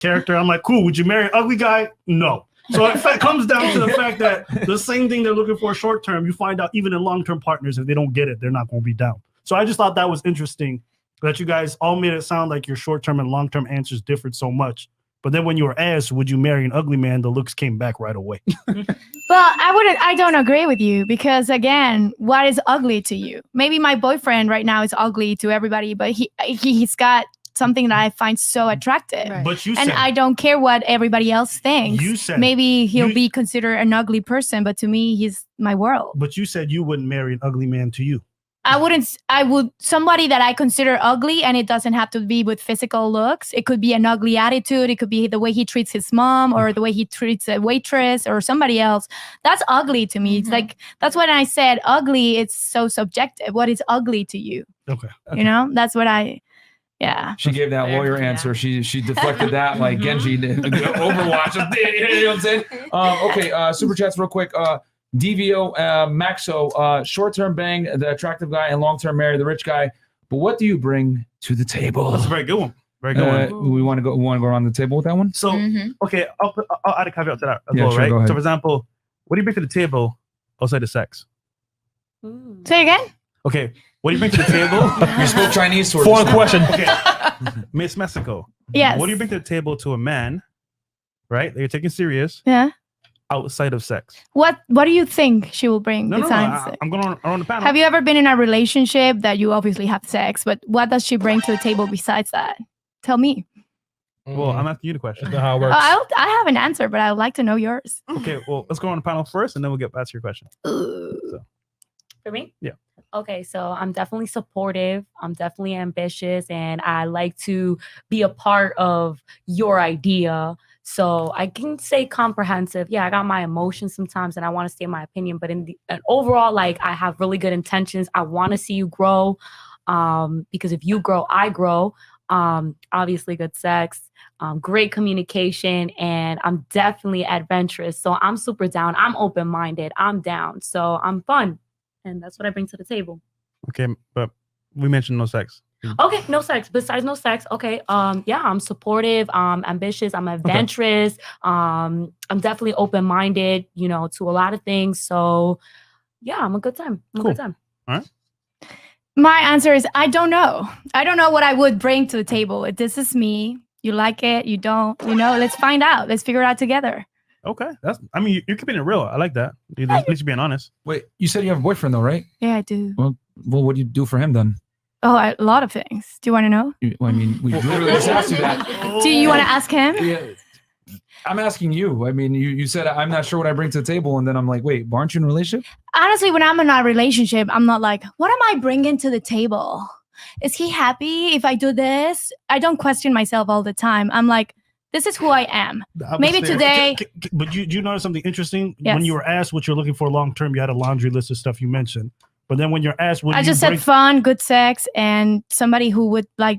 character. I'm like, cool. Would you marry an ugly guy? No. So it comes down to the fact that the same thing they're looking for short term, you find out even in long-term partners, if they don't get it, they're not going to be down. So I just thought that was interesting that you guys all made it sound like your short-term and long-term answers differed so much. But then when you were asked, would you marry an ugly man, the looks came back right away. Well, I don't agree with you because, again, what is ugly to you? Maybe my boyfriend right now is ugly to everybody, but he's got something that I find so attractive. Right. But you and said, I don't care what everybody else thinks. You said, maybe he'll be considered an ugly person, but to me, he's my world. But you said you wouldn't marry an ugly man to you. I would somebody that I consider ugly, and it doesn't have to be with physical looks. It could be an ugly attitude. It could be the way he treats his mom or the way he treats a waitress or somebody else. That's ugly to me. It's like, that's when I said ugly, it's so subjective. What is ugly to you? Okay. You know, that's what yeah. She gave that lawyer answer. She deflected that like Genji did. Overwatch. You know what I'm saying? Okay, super chats real quick. DVO, Maxo, short-term bang, the attractive guy, and long-term marry, the rich guy. But what do you bring to the table? That's a very good one. Very good one. We want to go around the table with that one? So, okay, I'll add a caveat to that as well, sure, right? go ahead. So, for example, what do you bring to the table outside of sex? Say again? Okay, what do you bring to the table? You spoke Chinese. Foreign question. Okay. Miss Mexico. Yes. What do you bring to the table to a man, right, that you're taking serious? Yeah. Outside of sex. What do you think she will bring besides sex? I'm going on the panel. Have you ever been in a relationship that you obviously have sex, but what does she bring to the table besides that? Tell me. Well, I'm asking you the question. How it works. I have an answer, but I would like to know yours. Okay, well, let's go on the panel first, and then we'll get back to your question. For me? Yeah. Okay, so I'm definitely supportive. I'm definitely ambitious, and I like to be a part of your idea. So I can say comprehensive. Yeah, I got my emotions sometimes, and I want to say my opinion. But and overall, like, I have really good intentions. I want to see you grow, because if you grow, I grow. Obviously, good sex, great communication, and I'm definitely adventurous. So I'm super down. I'm open-minded. I'm down. So I'm fun. And that's what I bring to the table. Okay, but we mentioned no sex. Okay, no sex. Besides no sex, okay. Yeah, I'm supportive. I'm ambitious. I'm adventurous. Okay. I'm definitely open-minded, you know, to a lot of things. So, yeah, I'm a good time. I'm a good time. All right. My answer is I don't know. I don't know what I would bring to the table. This is me. You like it? You don't? You know? Let's find out. Let's figure it out together. Okay, you're keeping it real. I like that. At least you're being honest. Wait, you said you have a boyfriend though, right? Yeah, I do. Well, what do you do for him then? Oh, a lot of things. Do you want to know? I mean, we literally just asked you that. Do you want to ask him? Yeah. I'm asking you. I mean, you said I'm not sure what I bring to the table, and then I'm like, wait, aren't you in a relationship? Honestly, when I'm in a relationship, I'm not like, what am I bringing to the table? Is he happy if I do this? I don't question myself all the time. I'm like, this is who I am. Maybe today. But you notice something interesting? Yes. When you were asked what you're looking for long term, you had a laundry list of stuff you mentioned. But then when you're asked what I just said fun, good sex, and somebody who would like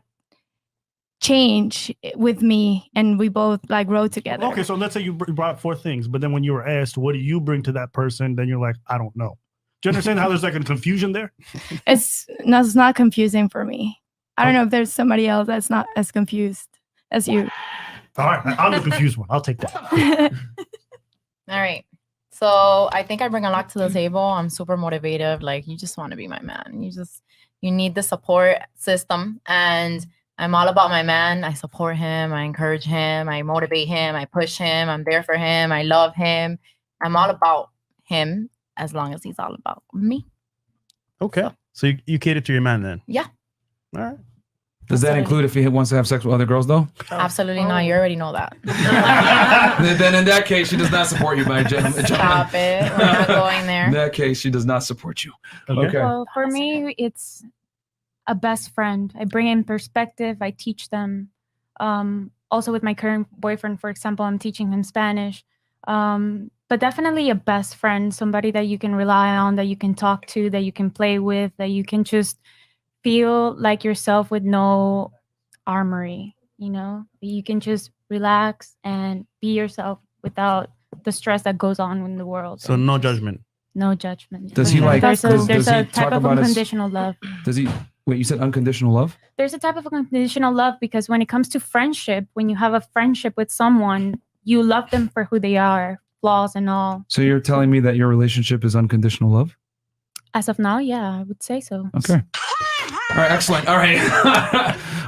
change with me, and we both like grow together. Okay, so let's say you brought 4 things, but then when you were asked what do you bring to that person, then you're like, I don't know. Do you understand how there's like a confusion there? It's not confusing for me. I don't know if there's somebody else that's not as confused as you. All right, I'm the confused one. I'll take that. All right. So I think I bring a lot to the table. I'm super motivative. Like, you just want to be my man. You need the support system. And I'm all about my man. I support him. I encourage him. I motivate him. I push him. I'm there for him. I love him. I'm all about him as long as he's all about me. Okay. So you cater to your man then? Yeah. All right. Does that include if he wants to have sex with other girls, though? Absolutely not. You already know that. Then in that case, she does not support you, my gentleman. Stop it. We're not going there. In that case, she does not support you. Okay. Well, for me, it's a best friend. I bring in perspective. I teach them. Also, with my current boyfriend, for example, I'm teaching him Spanish. But definitely a best friend, somebody that you can rely on, that you can talk to, that you can play with, that you can just feel like yourself with no armory, you know? You can just relax and be yourself without the stress that goes on in the world. So no judgment. No judgment. Does he like? There's a does he type talk of about unconditional love. Does he? Wait, you said unconditional love? There's a type of unconditional love because when it comes to friendship, when you have a friendship with someone, you love them for who they are, flaws and all. So you're telling me that your relationship is unconditional love? As of now, yeah, I would say so. Okay. All right, excellent. All right.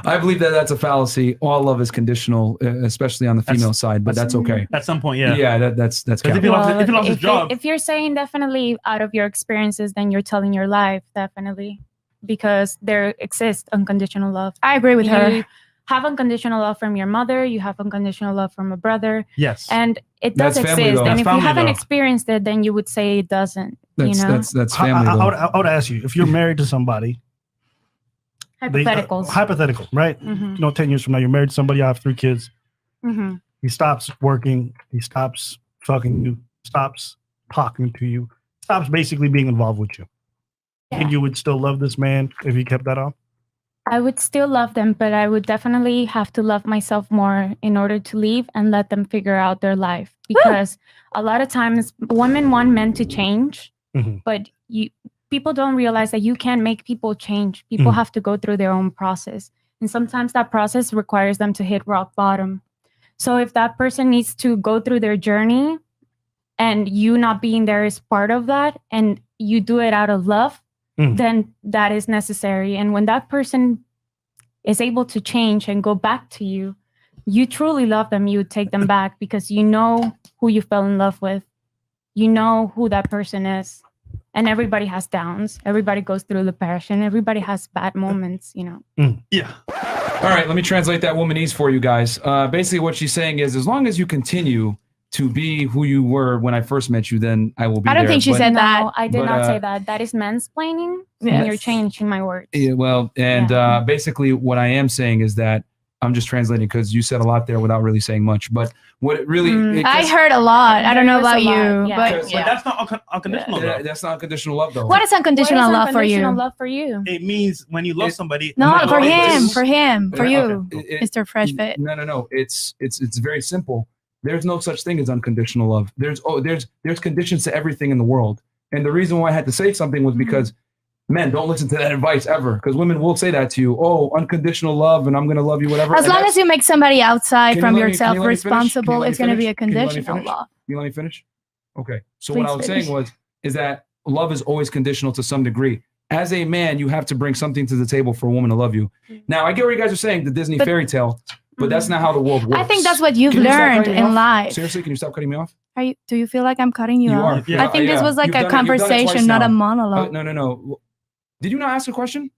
I believe that that's a fallacy. All love is conditional, especially on the female side, but that's okay. At some point, yeah. Yeah, that's If he capital. lost his job, If you're saying definitely out of your experiences, then you're telling your life, definitely. Because there exists unconditional love. I agree with her. You have unconditional love from your mother, you have unconditional love from a brother, yes. and it does That's family, exist. though. And That's if you family, haven't though. experienced it, then you would say it doesn't. That's you know? that's family. I though. would ask you, if you're married to somebody, Hypotheticals. hypothetical, right? Mhm. You know, 10 years from now, you're married to somebody, you have 3 kids. Mhm. He stops working, he stops fucking you, stops talking to you, stops basically being involved with you. Yeah. And you would still love this man if he kept that up? I would still love them, but I would definitely have to love myself more in order to leave and let them figure out their life. Because a lot of times women want men to change, Mhm. but people don't realize that you can't make people change. People Mhm. have to go through their own process. And sometimes that process requires them to hit rock bottom. So if that person needs to go through their journey and you not being there is part of that, and you do it out of love, then that is necessary. And when that person is able to change and go back to you, you truly love them. You would take them back because you know who you fell in love with. You know who that person is. And everybody has downs. Everybody goes through depression. Everybody has bad moments, you know. Yeah. All right, let me translate that womanese for you guys. Basically, what she's saying is, as long as you continue to be who you were when I first met you, then I will be I don't there. think she But- said No, that. I did but, not say that. That is mansplaining. And you're Yes. changing my words. Yeah, well, and basically what I am saying is that I'm just translating because you said a lot there without really saying much. But what it really... it I gets- heard a lot. I don't know There about is a lot, you, yeah. but Because- yeah. But that's not unconditional Yeah, love. that's not unconditional love, though. What is unconditional What is love for you? unconditional love for you? It means when you love somebody. No, matter for what it him, is- for him, for Yeah, you, okay. Mr. Fresh Fit. No. It's very simple. There's no such thing as unconditional love. There's conditions to everything in the world. And the reason why I had to say something was because men, don't listen to that advice ever, because women will say that to you. Oh, unconditional love, and I'm going to love you, whatever. As And long that's- as you make somebody outside Can from you let me- yourself can you let me finish? Can you responsible, let me it's going to be finish? a Can you let me conditional finish? love. You let me finish? Okay. So what Please I was finish. saying is that love is always conditional to some degree. As a man, you have to bring something to the table for a woman to love you. Now, I get what you guys are saying, the Disney But- fairy tale, but that's not how the world works. I think that's what you've Can you stop learned cutting me in off? life. Seriously, can you stop cutting me off? Do you feel like I'm cutting you, You off? are. Yeah. I think this was like You've a done it- you've done it twice conversation, not now. a monologue. No. Did you not ask a question?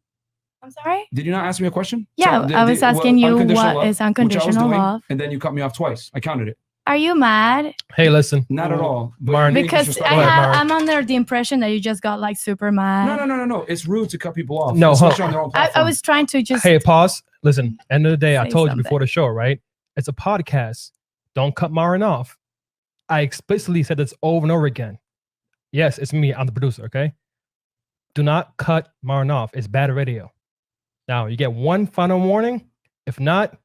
I'm sorry? Did you not ask me a question? Yeah, I was asking you unconditional what love, is which I was unconditional doing, love. and then you cut me off twice. I counted it. Are you mad? Hey, listen. Not at all. But Martin. you're being Because disrespectful. I'm under the impression that you just got like super mad. No. It's rude to cut people off. No, especially on their own I platform. was trying to just. Hey, pause. Listen, end of the day, I Say told you something. before the show, right? It's a podcast. Don't cut Marin off. I explicitly said this over and over again. Yes, it's me. I'm the producer, okay? Do not cut Marin off. It's bad radio. Now, you get one final warning. If not,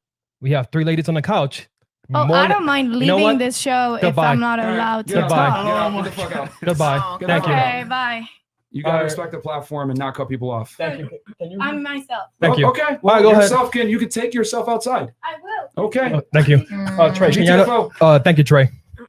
we have 3 ladies on the couch. Oh, More I than- don't mind know leaving what? this show if Goodbye. I'm not All right, allowed get to out, Goodbye. talk. Get out. Get the fuck out. Goodbye. Oh, Thank you. Okay, bye. You gotta All right. respect the platform and not cut people off. Thank you. Can you? I'm myself. Thank you. Okay. Well, go ahead. yourself you can take yourself outside. I will. Okay. Thank you. Mm. Trey, can you, GTFO. thank you, Trey.